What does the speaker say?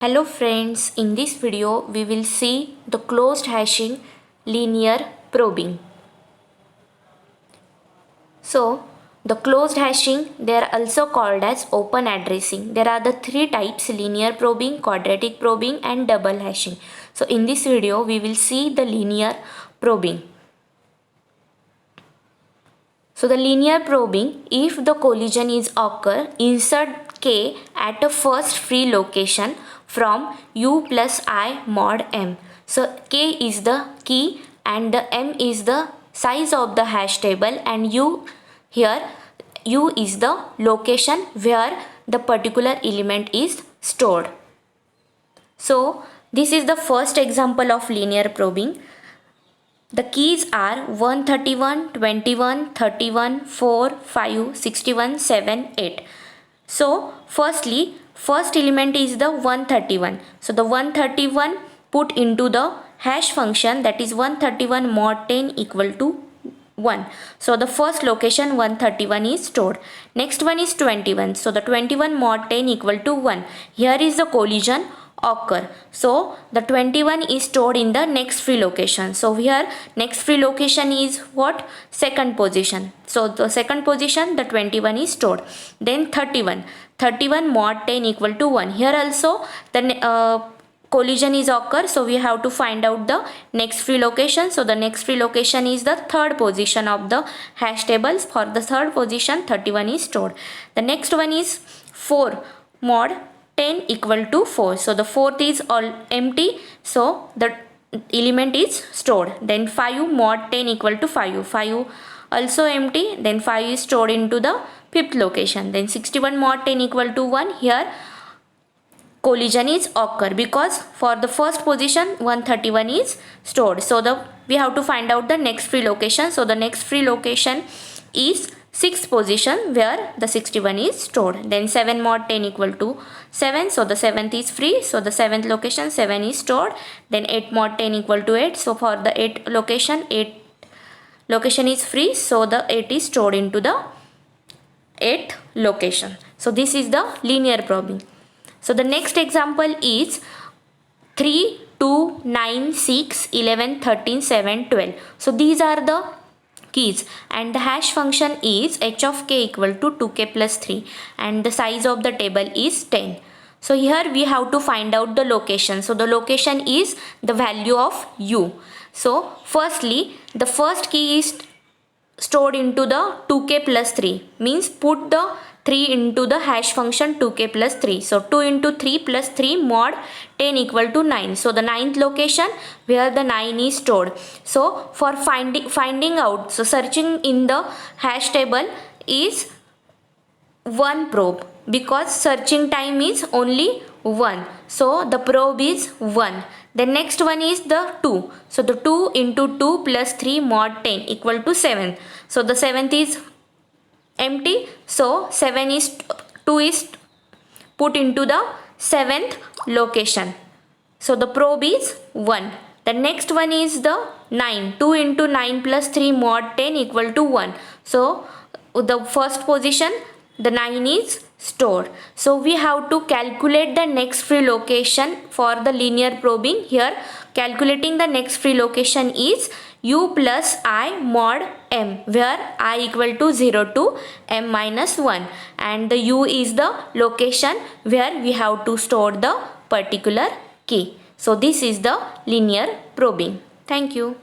Hello friends, in this video we will see the closed hashing linear probing. So the closed hashing, they are also called as open addressing. There are the three types: linear probing, quadratic probing and double hashing. So in this video we will see the linear probing. So the linear probing, if the collision is occur, insert K at a first free location from U plus I mod M. So K is the key and the M is the size of the hash table, and U is the location where the particular element is stored. So this is the first example of linear probing. The keys are 131, 21, 31, 4, 5, 61, 7, 8. So first element is the 131. So the 131 put into the hash function, that is 131 mod 10 equal to 1. So the first location 131 is stored. Next one is 21. So the 21 mod 10 equal to 1. Here is the collision occur. So the 21 is stored in the next free location. So here next free location is what? Second position. So the second position the 21 is stored. Then 31 mod 10 equal to 1. Here also the collision is occur. So we have to find out the next free location. So the next free location is the third position of the hash tables. For the third position 31 is stored. The next one is 4 mod 10 equal to 4. So the fourth is all empty. So the element is stored. Then 5 mod 10 equal to 5. 5 also empty. Then 5 is stored into the fifth location. Then 61 mod 10 equal to 1. Here collision is occur because for the first position 131 is stored. So we have to find out the next free location. So the next free location is sixth position where the 61 is stored. Then 7 mod 10 equal to 7. So the seventh is free. So the seventh location 7 is stored. Then 8 mod 10 equal to 8. So for the 8 location is free. So the 8 is stored into the 8th location. So this is the linear probing. So the next example is 3, 2, 9, 6, 11, 13, 7, 12. So these are the keys, and the hash function is h of k equal to 2k plus 3, and the size of the table is 10. So here we have to find out the location. So the location is the value of u. So firstly the first key is stored into the 2k plus 3, means put the 3 into the hash function 2k plus 3. So 2 into 3 plus 3 mod 10 equal to 9. So the ninth location where the 9 is stored. So for finding out, so searching in the hash table is one probe, because searching time is only 1. So the probe is 1. The next one is the 2. So the 2 into 2 plus 3 mod 10 equal to 7. So the seventh is empty. So 2 is put into the seventh location. So the probe is 1. The next one is the 9. 2 into 9 plus 3 mod 10 equal to 1. So the first position the 9 is stored. So we have to calculate the next free location for the linear probing. Here calculating the next free location is u plus I mod m, where I equal to 0 to m minus 1, and the u is the location where we have to store the particular key. So this is the linear probing. Thank you.